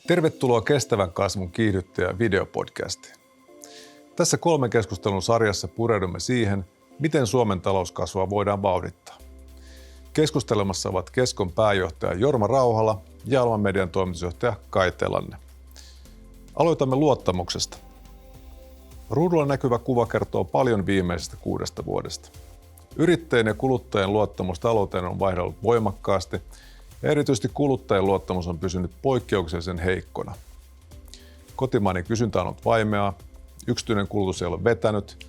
Tervetuloa Kestävän kasvun kiihdyttäjä videopodcastiin. Tässä 3 keskustelun sarjassa pureudumme siihen, miten Suomen talouskasvua voidaan vauhdittaa. Keskustelemassa ovat Keskon pääjohtaja Jorma Rauhala ja Alman Median toimitusjohtaja Kai Telanne. Aloitamme luottamuksesta. Ruudulla näkyvä kuva kertoo paljon viimeisestä 6 vuodesta. Yrittäjien ja kuluttajien luottamus talouteen on vaihdellut voimakkaasti ja erityisesti kuluttajien luottamus on pysynyt poikkeuksellisen heikkona. Kotimainen kysyntä on ollut vaimeaa, yksityinen kulutus ei ole vetänyt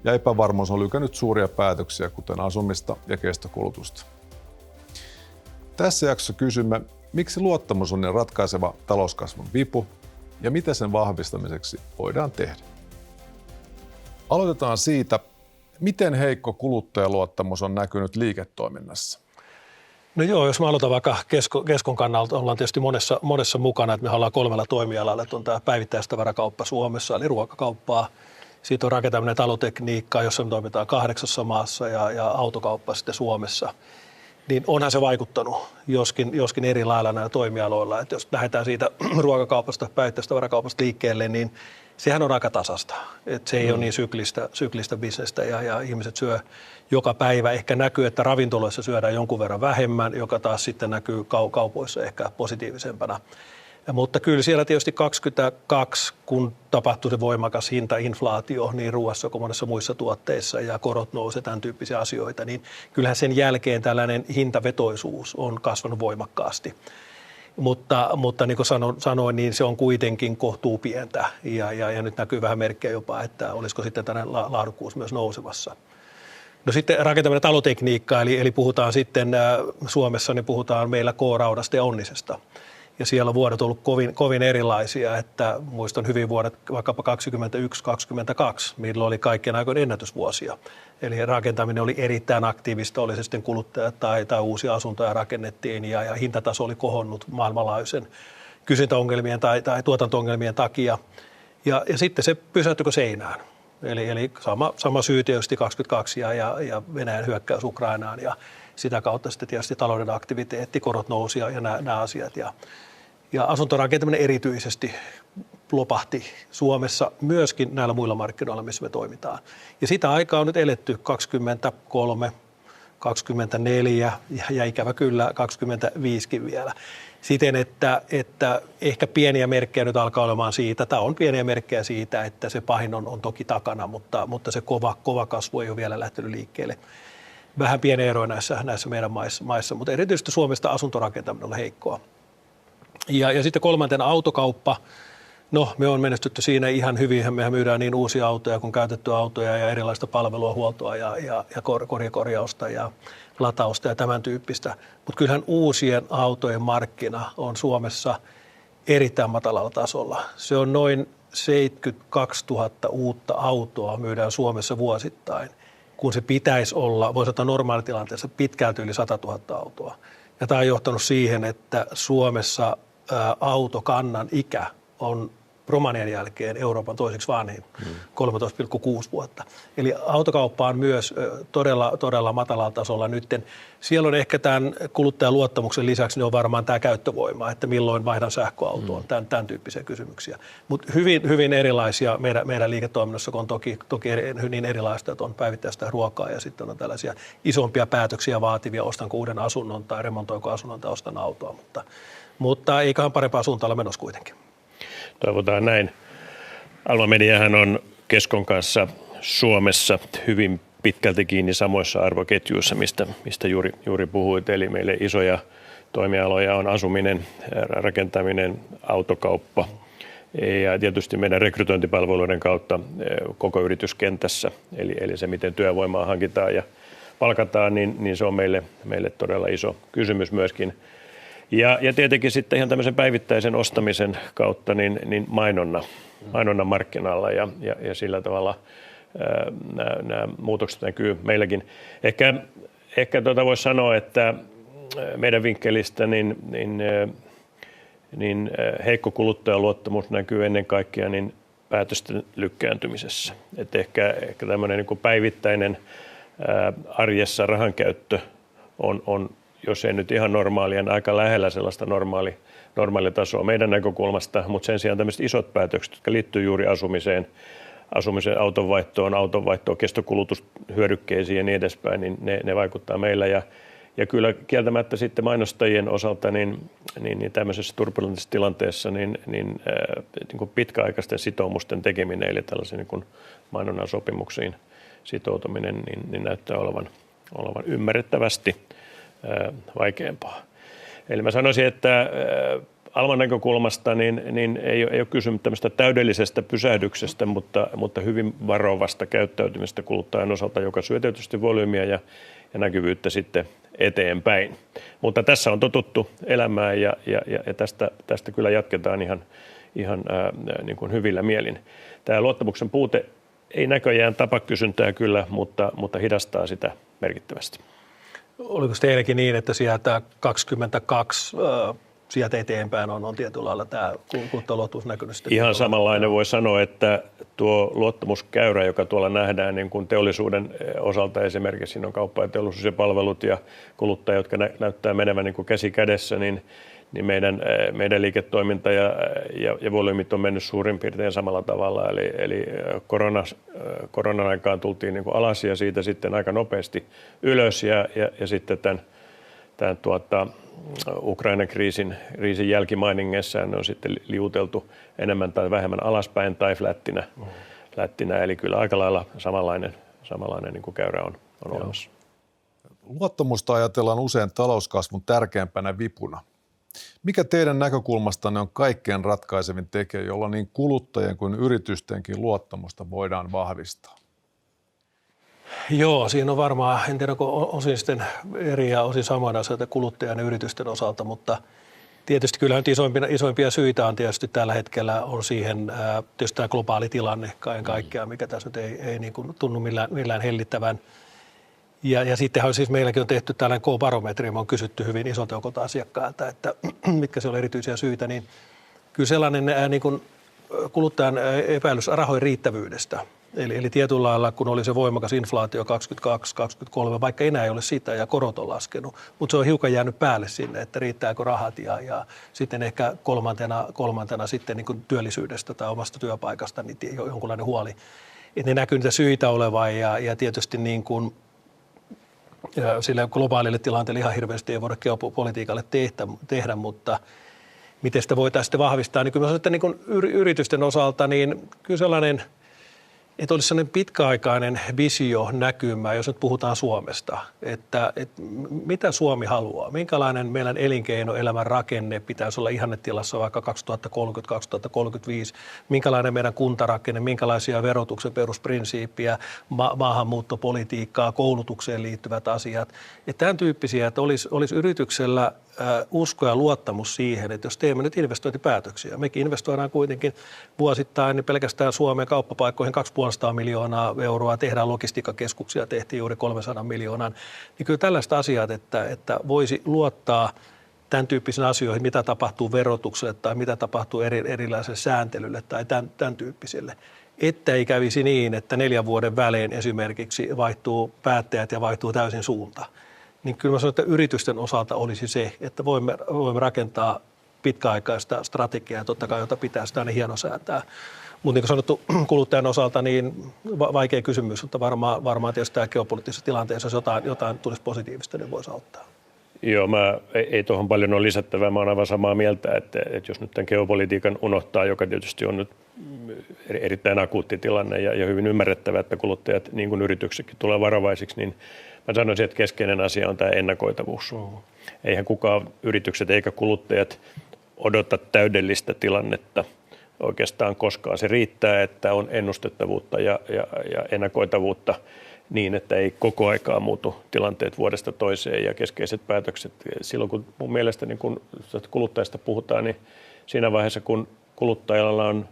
ja epävarmuus on lykännyt suuria päätöksiä, kuten asumista ja kestokulutusta. Tässä jaksossa kysymme, miksi luottamus on niin ratkaiseva talouskasvun vipu ja mitä sen vahvistamiseksi voidaan tehdä. Aloitetaan siitä, miten heikko kuluttajaluottamus on näkynyt liiketoiminnassa. No joo, jos mä aloitan vaikka Keskon kannalta, ollaan tietysti monessa mukana, että me ollaan 3 toimialalla, että on tämä päivittäistavarakauppa Suomessa, eli ruokakauppaa, siitä on rakentaminen ja talotekniikkaa, jossa me toimitaan 8 maassa ja autokauppa sitten Suomessa. Niin onhan se vaikuttanut joskin eri lailla näillä toimialoilla, että jos lähdetään siitä ruokakaupasta, päivittäistavarakaupasta liikkeelle, niin sehän on aika tasasta. Että se ei ole niin syklistä bisnestä ja ihmiset syö joka päivä. Ehkä näkyy, että ravintoloissa syödään jonkun verran vähemmän, joka taas sitten näkyy kaupoissa ehkä positiivisempana. Mutta kyllä siellä tietysti 2022, kun tapahtui se voimakas hintainflaatio niin ruoassa kuin monessa muissa tuotteissa ja korot nousivat, tämän tyyppisiä asioita, niin kyllähän sen jälkeen tällainen hintavetoisuus on kasvanut voimakkaasti. Mutta niin kuin sanoin, niin se on kuitenkin kohtuu pientä ja nyt näkyy vähän merkkejä jopa, että olisiko sitten tällainen laadukkuus myös nousevassa. No sitten rakentaminen talotekniikkaa, eli puhutaan sitten Suomessa, niin puhutaan meillä K-raudasta ja Onnisesta. Ja siellä on vuodet ollut kovin erilaisia, että muistan hyvin vuodet vaikkapa 2021-2022, milloin oli kaikkien aikojen ennätysvuosia. Eli rakentaminen oli erittäin aktiivista, oli se sitten kuluttajat tai uusia asuntoja rakennettiin ja hintataso oli kohonnut maailmanlaajuisen kysyntäongelmien tai tuotanto-ongelmien takia. Ja sitten se pysäyttyikö seinään. Eli sama syy tietysti 22 ja Venäjän hyökkäys Ukrainaan ja sitä kautta sitten tietysti talouden aktiviteetti, korot nousi ja nämä asiat. Ja asuntorakentaminen erityisesti lopahti Suomessa myöskin näillä muilla markkinoilla, missä me toimitaan. Ja sitä aikaa on nyt eletty 23, 24 ja ikävä kyllä 25kin vielä. Siten, että ehkä pieniä merkkejä nyt alkaa olemaan siitä, tai on pieniä merkkejä siitä, että se pahin on toki takana, mutta se kova kasvu ei ole vielä lähtenyt liikkeelle. Vähän pieniä eroja näissä meidän maissa, mutta erityisesti Suomesta asuntorakentaminen on heikkoa. Ja sitten 3. autokauppa. No, me on menestytty siinä ihan hyvin. Mehän myydään niin uusia autoja kuin käytettyjä autoja ja erilaista palvelua, huoltoa ja korjausta ja latausta ja tämän tyyppistä. Mutta kyllähän uusien autojen markkina on Suomessa erittäin matalalla tasolla. Se on noin 72 000 uutta autoa myydään Suomessa vuosittain, kun se pitäisi olla, voisi ottaa normaalitilanteessa pitkälti yli 100 000 autoa. Ja tämä on johtanut siihen, että Suomessa autokannan ikä on Romanian jälkeen Euroopan toiseksi vanhin, 13,6 vuotta. Eli autokauppa on myös todella matalalla tasolla nyt. Siellä on ehkä tämän kuluttajan luottamuksen lisäksi niin on varmaan tämä käyttövoima, että milloin vaihdan sähköautoon, tämän tyyppisiä kysymyksiä. Mutta hyvin erilaisia meidän liiketoiminnassa, kun on toki niin erilaista, että on päivittäistä ruokaa ja sitten on tällaisia isompia päätöksiä vaativia, ostanko uuden asunnon tai remontoinko asunnon tai ostan autoa, mutta eiköhän parempaa suuntaan olla menossa kuitenkin. Toivotaan näin. Alma Mediahan on Keskon kanssa Suomessa hyvin pitkälti kiinni samoissa arvoketjuissa, mistä juuri puhuit. Eli meille isoja toimialoja on asuminen, rakentaminen, autokauppa ja tietysti meidän rekrytointipalveluiden kautta koko yrityskentässä. Eli se, miten työvoimaa hankitaan ja palkataan, niin se on meille todella iso kysymys myöskin. Ja tietenkin sitten ihan tämmöisen päivittäisen ostamisen kautta niin mainonnan markkinalla ja sillä tavalla nämä muutokset näkyy meilläkin. Ehkä voisi sanoa, että meidän vinkkelistä niin heikko kuluttajaluottamus näkyy ennen kaikkea niin päätösten lykkääntymisessä. Et ehkä tämmöinen niin kuin päivittäinen arjessa rahankäyttö on jos ei nyt ihan normaalia, niin aika lähellä sellaista normaalitasoa meidän näkökulmasta, mutta sen sijaan tämmöiset isot päätökset, jotka liittyy juuri asumiseen, autonvaihtoon, kestokulutushyödykkeisiin ja niin edespäin, niin ne vaikuttaa meillä. Ja kyllä kieltämättä sitten mainostajien osalta niin tämmöisessä turbulentissa tilanteessa niin kuin pitkäaikaisten sitoumusten tekeminen, eli tällaisen niin kuin mainonnan sopimuksiin sitoutuminen, niin näyttää olevan ymmärrettävästi vaikeampaa. Eli mä sanoisin, että Alman näkökulmasta niin ei ole kysymys tämmöistä täydellisestä pysähdyksestä, mutta hyvin varovasta käyttäytymistä kuluttajan osalta, joka syö tietysti volyymiä ja näkyvyyttä sitten eteenpäin. Mutta tässä on totuttu elämään ja tästä kyllä jatketaan ihan niin kuin hyvillä mielin. Tämä luottamuksen puute ei näköjään tapa kysyntää kyllä, mutta hidastaa sitä merkittävästi. Oliko teillekin niin, että sieltä 22 sieltä eteenpäin on tietyllä lailla tämä kuluttajaluottamus näkynyt? Ihan samanlainen voi sanoa, että tuo luottamuskäyrä, joka tuolla nähdään niin kuin teollisuuden osalta esimerkiksi, siinä on kauppa ja teollisuus ja palvelut ja kuluttajat, jotka näyttää menevän niin kuin käsi kädessä, niin meidän liiketoiminta ja volyymit on mennyt suurin piirtein samalla tavalla. Eli koronan aikaan tultiin niin kuin alas ja siitä sitten aika nopeasti ylös ja sitten tämän Ukrainan kriisin jälkimainingeissa ne on sitten liuteltu enemmän tai vähemmän alaspäin tai flättinä. Eli kyllä aika lailla samanlainen niin kuin käyrä on olemassa. Luottamusta ajatellaan usein talouskasvun tärkeimpänä vipuna. Mikä teidän näkökulmastanne on kaikkein ratkaisevin tekijä, jolla niin kuluttajien kuin yritystenkin luottamusta voidaan vahvistaa? Joo, siinä on varmaan, en tiedä onko osin sitten eri ja osin samoin asioita kuluttajan ja yritysten osalta, mutta tietysti kyllähän isoimpia syitä on tietysti tällä hetkellä on siihen tietysti tämä globaali tilanne kaiken kaikkiaan, mikä tässä nyt ei niin kuin tunnu millään hellittävän. Ja sittenhän siis meilläkin on tehty tällainen K-barometri, me on kysytty hyvin isolta joukolta asiakkailta, että mitkä se on erityisiä syitä, niin kyllä sellainen niin kuin kuluttajan epäilys rahojen riittävyydestä. Eli tietyllä lailla, kun oli se voimakas inflaatio 22-23, vaikka enää ei ole sitä ja korot on laskenut, mutta se on hiukan jäänyt päälle sinne, että riittääkö rahat ja sitten ehkä kolmantena sitten niin kuin työllisyydestä tai omasta työpaikasta niin jonkunlainen huoli. Että ne näkyy niitä syitä olevan ja tietysti niin kuin sillä globaalille tilanteelle ihan hirveästi ei voida geopolitiikalle tehdä, mutta miten sitä voitaisiin sitten vahvistaa, niin kyllä mä sanon, että niin kuin yritysten osalta niin kyllä sellainen, että olisi sellainen pitkäaikainen visio näkymä, jos nyt puhutaan Suomesta, että mitä Suomi haluaa, minkälainen meidän elinkeinoelämän rakenne pitäisi olla ihannetilassa vaikka 2030-2035, minkälainen meidän kuntarakenne, minkälaisia verotuksen perusprinsiippiä, maahanmuuttopolitiikkaa, koulutukseen liittyvät asiat. Että tämän tyyppisiä, että olisi yrityksellä usko ja luottamus siihen, että jos teemme nyt investointipäätöksiä, mekin investoidaan kuitenkin vuosittain niin pelkästään Suomen kauppapaikkoihin 250 miljoonaa euroa, tehdään logistiikkakeskuksia, tehtiin juuri 300 miljoonan, niin kyllä tällaista asiat, että voisi luottaa tämän tyyppisiin asioihin, mitä tapahtuu verotukselle tai mitä tapahtuu erilaiselle sääntelylle tai tämän tyyppiselle. Että ei kävisi niin, että 4 vuoden välein esimerkiksi vaihtuu päättäjät ja vaihtuu täysin suunta. Niin kyllä mä sanon, että yritysten osalta olisi se, että voimme rakentaa pitkäaikaista strategiaa, totta kai, jota pitää sitä aina hienosäätää. Mutta niin kuin sanottu kuluttajan osalta, niin vaikea kysymys, mutta varmaan tietysti tämä geopoliittisessa tilanteessa, jos jotain tulisi positiivista, niin voisi auttaa. Joo, ei tuohon paljon ole lisättävää. Mä olen aivan samaa mieltä, että jos nyt tämän geopolitiikan unohtaa, joka tietysti on nyt erittäin akuutti tilanne ja hyvin ymmärrettävä, että kuluttajat niin kuin yrityksetkin tulee varovaisiksi, niin mä sanoisin, että keskeinen asia on tämä ennakoitavuus. Eihän kukaan yritykset eikä kuluttajat odota täydellistä tilannetta oikeastaan koskaan. Se riittää, että on ennustettavuutta ja ennakoitavuutta niin, että ei koko aikaa muutu tilanteet vuodesta toiseen ja keskeiset päätökset. Silloin kun mun mielestä niin kun kuluttajista puhutaan, niin siinä vaiheessa kun kuluttajalla on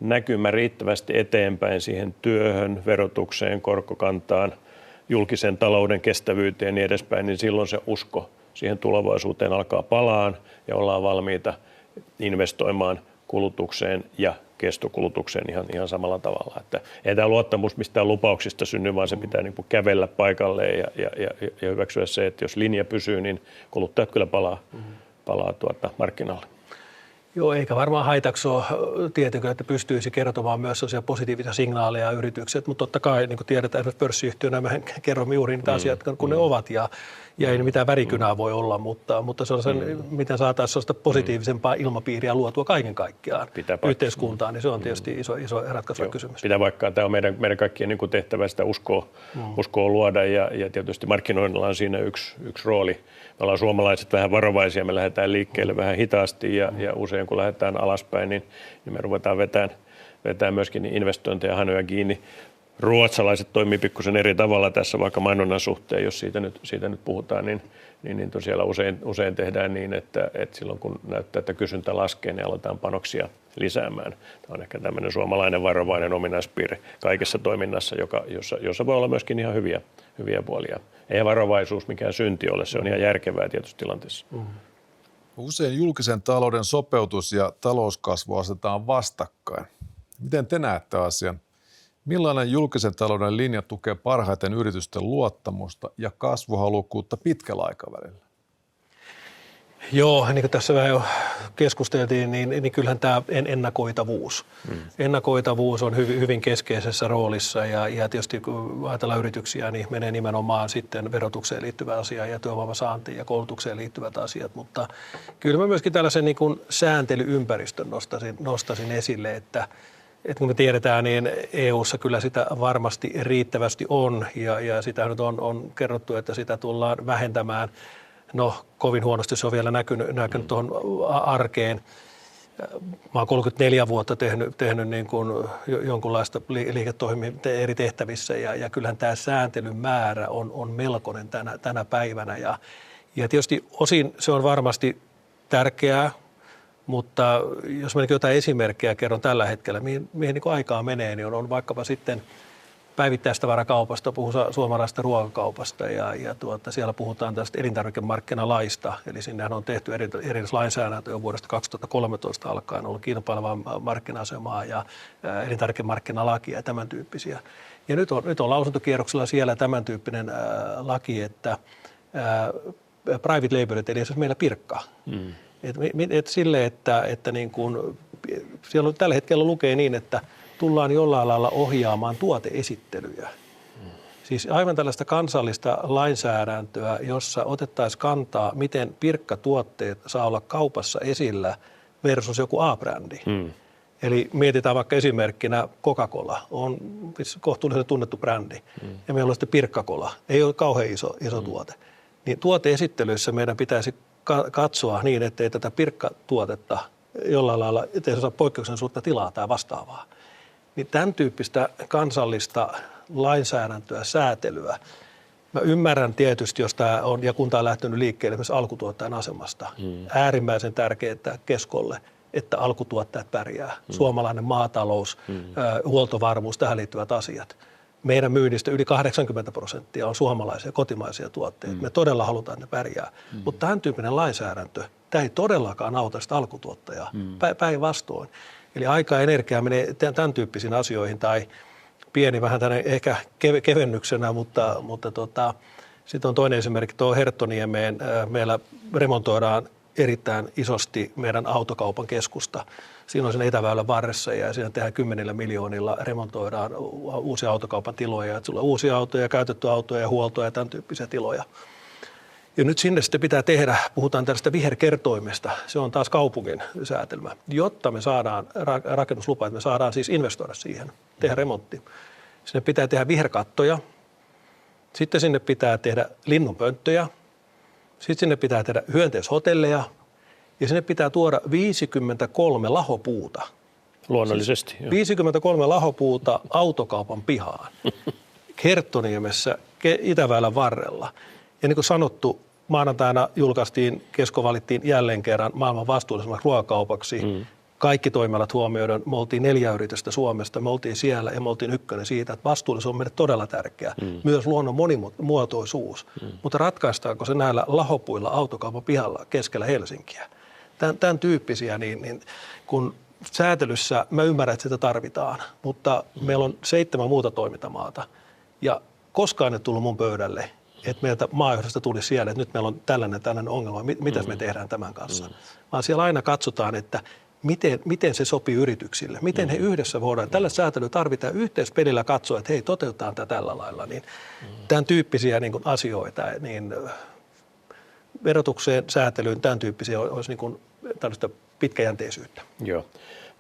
näkymä riittävästi eteenpäin siihen työhön, verotukseen, korkokantaan, julkisen talouden kestävyyteen ja niin edespäin, niin silloin se usko siihen tulevaisuuteen alkaa palaan ja ollaan valmiita investoimaan kulutukseen ja kestokulutukseen ihan samalla tavalla. Että ei tämä luottamus mistään lupauksista synny, vaan se pitää niin kuin kävellä paikalleen ja hyväksyä se, että jos linja pysyy, niin kuluttajat kyllä palaa markkinalle. Joo, eikä varmaan haitaksi ole tietenkään, että pystyisi kertomaan myös sellaisia positiivisia signaaleja yritykset, mutta totta kai, niin kuin tiedetään, että pörssiyhtiönä me kerromme juuri niitä asioita, kun ne ovat, ja ei mitään värikynää voi olla, mutta sellaisen, miten saataisiin sellaista positiivisempaa ilmapiiriä luotua kaiken kaikkiaan yhteiskuntaan, niin se on tietysti iso ratkaisuva kysymys. Pitää vaikka, tämä on meidän kaikkien niin kuin tehtävä sitä uskoa luoda, ja tietysti markkinoinnilla on siinä yksi rooli. Me ollaan suomalaiset vähän varovaisia, me lähdetään liikkeelle vähän hitaasti ja usein kun lähdetään alaspäin, niin me ruvetaan vetämään myöskin investointeja hanoja kiinni. Ruotsalaiset toimii pikkusen eri tavalla tässä vaikka mainonnan suhteen, jos siitä nyt puhutaan, niin siellä usein tehdään niin, että silloin kun näyttää, että kysyntä laskee, niin aletaan panoksia lisäämään. Tämä on ehkä tämmöinen suomalainen varovainen ominaispiirre kaikessa toiminnassa, jossa voi olla myöskin ihan hyviä puolia. Eihän varovaisuus mikään synti ole, se on ihan järkevää tietysti tilanteessa. Usein julkisen talouden sopeutus ja talouskasvu asetetaan vastakkain. Miten te näette asian? Millainen julkisen talouden linja tukee parhaiten yritysten luottamusta ja kasvuhalukkuutta pitkällä aikavälillä? Joo, niin kuin tässä vähän jo keskusteltiin, niin kyllähän tämä ennakoitavuus. Ennakoitavuus on hyvin keskeisessä roolissa ja tietysti kun ajatellaan yrityksiä, niin menee nimenomaan sitten verotukseen liittyvä asia ja työvoimasaantiin ja koulutukseen liittyvät asiat, mutta kyllä mä myöskin tällaisen niin kuin sääntelyympäristön nostaisin esille, että kun me tiedetään, niin EU:ssa kyllä sitä varmasti riittävästi on ja sitä nyt on kerrottu, että sitä tullaan vähentämään. No, kovin huonosti se on vielä näkynyt tuohon arkeen. Mä oon 34 vuotta tehnyt niin kuin jonkunlaista liiketoimintaa eri tehtävissä ja kyllähän tämä sääntelyn määrä on melkoinen tänä päivänä. Ja tietysti osin se on varmasti tärkeää, mutta jos mä jotain esimerkkejä kerron tällä hetkellä, mihin niin kuin aikaa menee, niin on vaikkapa sitten päivittäistavarakaupasta, puhutaan suomalaisesta ruokakaupasta ja siellä puhutaan tästä elintarvikemarkkinalaista. Eli sinnehän on tehty erilaislainsäädäntö jo vuodesta 2013 alkaen, on ollut kilpailevaa markkina-asemaa ja elintarvikemarkkinalakia ja tämän tyyppisiä. Ja nyt on lausuntokierroksella siellä tämän tyyppinen laki, että private labelit, eli esimerkiksi meillä Pirkka. Että niin kuin, siellä tällä hetkellä lukee niin, että tullaan jollain lailla ohjaamaan tuoteesittelyjä. Siis aivan tällaista kansallista lainsäädäntöä, jossa otettaisiin kantaa, miten Pirkka-tuotteet saa olla kaupassa esillä versus joku A-brändi. Eli mietitään vaikka esimerkkinä Coca-Cola, on kohtuullisen tunnettu brändi, ja meillä on sitten Pirkka-Cola, ei ole kauhean iso tuote. Niin tuoteesittelyissä meidän pitäisi katsoa niin, ettei tätä Pirkka-tuotetta jollain lailla, ettei se saa poikkeuksellisen suurta tilaa tai vastaavaa. Niin tämän tyyppistä kansallista lainsäädäntöä, säätelyä. Mä ymmärrän tietysti, jos tämä on, ja kun tämä on lähtenyt liikkeelle esimerkiksi alkutuottajan asemasta, äärimmäisen tärkeää Keskolle, että alkutuottajat pärjää. Suomalainen maatalous, huoltovarmuus, tähän liittyvät asiat. Meidän myynnistä yli 80% on suomalaisia kotimaisia tuotteita. Me todella halutaan, että ne pärjää. Mutta tämän tyyppinen lainsäädäntö, tämä ei todellakaan auta sitä alkutuottajaa, päinvastoin. Eli aika ja energia menee tämän tyyppisiin asioihin tai pieni vähän tänne ehkä kevennyksenä, mutta sitten on toinen esimerkki tuo Herttoniemeen. Meillä remontoidaan erittäin isosti meidän autokaupan keskusta. Siinä on sen etäväylän varressa ja siinä tehdään 10 miljoonilla remontoidaan uusia autokaupan tiloja. Että sulla on uusia autoja, käytettyjä autoja ja huoltoja ja tämän tyyppisiä tiloja. Ja nyt sinne sitten pitää tehdä, puhutaan tällaista viherkertoimesta, se on taas kaupungin säätelmä, jotta me saadaan rakennuslupa, että me saadaan siis investoida siihen, tehdä remontti. Sinne pitää tehdä viherkattoja, sitten sinne pitää tehdä linnunpönttöjä, sitten sinne pitää tehdä hyönteishotelleja ja sinne pitää tuoda 53 lahopuuta. Luonnollisesti. Siis 53 lahopuuta autokaupan pihaan, Herttoniemessä, Itäväylän varrella. Ja niin kuin sanottu, maanantaina Kesko valittiin jälleen kerran maailman vastuullisemmaksi ruokakaupaksi. Kaikki toimialat huomioiden, me oltiin 4 yritystä Suomesta, me oltiin siellä ja me oltiin ykkönen siitä, että vastuullisuus on meille todella tärkeää. Myös luonnon monimuotoisuus. Mutta ratkaistaanko se näillä lahopuilla autokaupan pihalla keskellä Helsinkiä? Tämän tyyppisiä, niin kun säätelyssä mä ymmärrän, että sitä tarvitaan, mutta meillä on 7 muuta toimintamaata ja koskaan ei tullut mun pöydälle, että meiltä maajohdosta tuli siellä, että nyt meillä on tällainen ongelma, mitäs me tehdään tämän kanssa. Vaan siellä aina katsotaan, että miten se sopii yrityksille, miten he yhdessä voidaan. Tällä säätelyä tarvitaan yhteispelillä katsoa, että hei, toteutetaan tätä tällä lailla. Niin tämän tyyppisiä niin kuin asioita, niin verotukseen, säätelyyn, tämän tyyppisiä olisi niin kuin tällaista pitkäjänteisyyttä. Joo.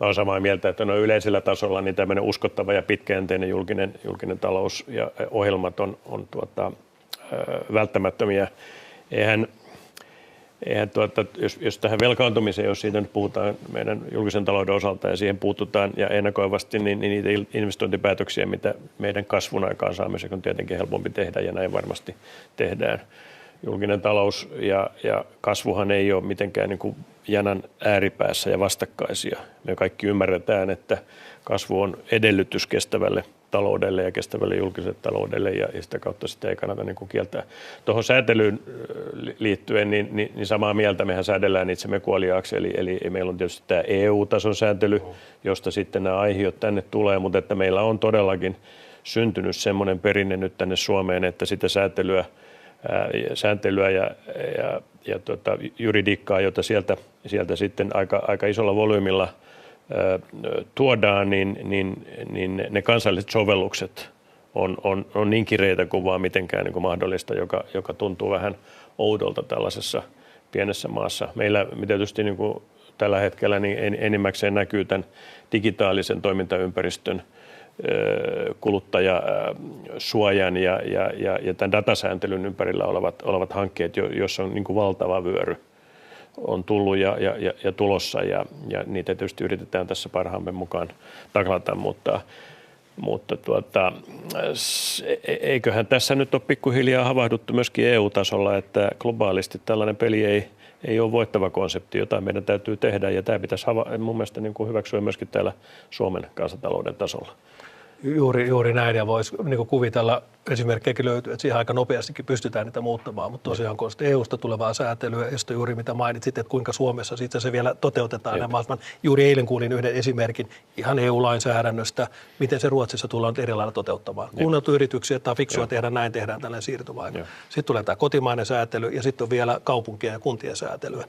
Mä olen samaa mieltä, että yleisellä tasolla niin tämmöinen uskottava ja pitkäjänteinen julkinen talous ja ohjelmat on välttämättömiä. Eihän jos tähän velkaantumiseen, jos siitä nyt puhutaan meidän julkisen talouden osalta ja siihen puututaan ja ennakoivasti, niin niitä investointipäätöksiä, mitä meidän kasvun aikaan saamiseksi on tietenkin helpompi tehdä ja näin varmasti tehdään. Julkinen talous ja kasvuhan ei ole mitenkään niin kuin janan ääripäässä ja vastakkaisia. Me kaikki ymmärretään, että kasvu on edellytys kestävälle taloudelle ja kestävälle julkiselle taloudelle ja sitä kautta sitä ei kannata niin kuin kieltää. Tuohon säätelyyn liittyen niin samaa mieltä mehän säädellään itsemme kuoliaaksi, eli meillä on tietysti tämä EU-tason sääntely, josta sitten nämä aihiot tänne tulee, mutta että meillä on todellakin syntynyt semmoinen perinne nyt tänne Suomeen, että sitä sääntelyä ja juridiikkaa, jota sieltä sitten aika isolla volyymilla tuodaan, niin ne kansalliset sovellukset on niin kireitä kuin vaan mitenkään niin kuin mahdollista, joka tuntuu vähän oudolta tällaisessa pienessä maassa. Meillä tietysti niin kuin tällä hetkellä niin enimmäkseen näkyy tämän digitaalisen toimintaympäristön kuluttajasuojan ja tämän datasääntelyn ympärillä olevat hankkeet, joissa on niin kuin valtava vyöry on tullut ja tulossa ja niitä tietysti yritetään tässä parhaamme mukaan taklata, mutta eiköhän tässä nyt ole pikkuhiljaa havahduttu myöskin EU-tasolla, että globaalisti tällainen peli ei ole voittava konsepti, jota meidän täytyy tehdä ja tämä pitäisi mun mielestä niin kuin hyväksyä myöskin täällä Suomen kansantalouden tasolla. Juuri näin, ja voisi niin kuvitella, esimerkkejäkin löytyy, että siihen aika nopeastikin pystytään niitä muuttamaan, mutta tosiaan kun EUsta tulevaa säätelyä, ja juuri mitä mainitsit, että kuinka Suomessa sitten se vielä toteutetaan. Juuri eilen kuulin yhden esimerkin ihan EU-lainsäädännöstä, miten se Ruotsissa tullaan eri lailla toteuttamaan. Kuunneltu yrityksiä, että on fiksua tehdä näin, tehdään tällainen siirtymäaika. Sitten tulee tämä kotimainen säätely, ja sitten on vielä kaupunkien ja kuntien säätelyä.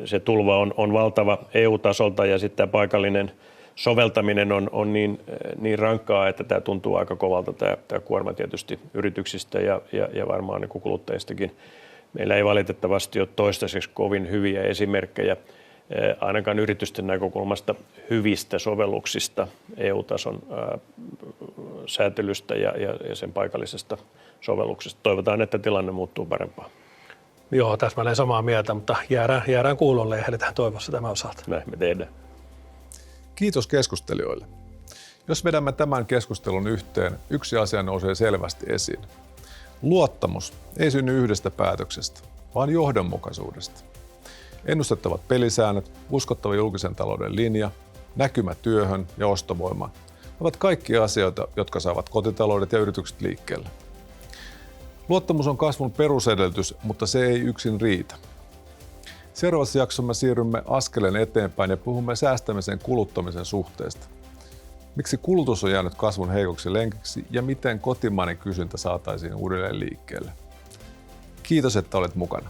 Se tulva on valtava EU-tasolta, ja sitten tämä paikallinen soveltaminen on niin rankkaa, että tämä tuntuu aika kovalta tämä kuorma tietysti yrityksistä ja varmaan niin kuin kuluttajistakin. Meillä ei valitettavasti ole toistaiseksi kovin hyviä esimerkkejä ainakaan yritysten näkökulmasta hyvistä sovelluksista EU-tason säätelystä ja sen paikallisesta sovelluksesta. Toivotaan, että tilanne muuttuu parempaan. Joo, täsmälleen samaa mieltä, mutta jäädään kuulolle ja ehditään toivossa tämän osalta. Näin me tehdään. Kiitos keskustelijoille. Jos vedämme tämän keskustelun yhteen, yksi asia nousee selvästi esiin. Luottamus ei synny yhdestä päätöksestä, vaan johdonmukaisuudesta. Ennustettavat pelisäännöt, uskottava julkisen talouden linja, näkymä työhön ja ostovoimaan ovat kaikki asioita, jotka saavat kotitaloudet ja yritykset liikkeelle. Luottamus on kasvun perusedellytys, mutta se ei yksin riitä. Seuraavassa jaksossa siirrymme askeleen eteenpäin ja puhumme säästämisen kuluttamisen suhteesta. Miksi kulutus on jäänyt kasvun heikoksi lenkiksi ja miten kotimainen kysyntä saataisiin uudelleen liikkeelle. Kiitos, että olet mukana.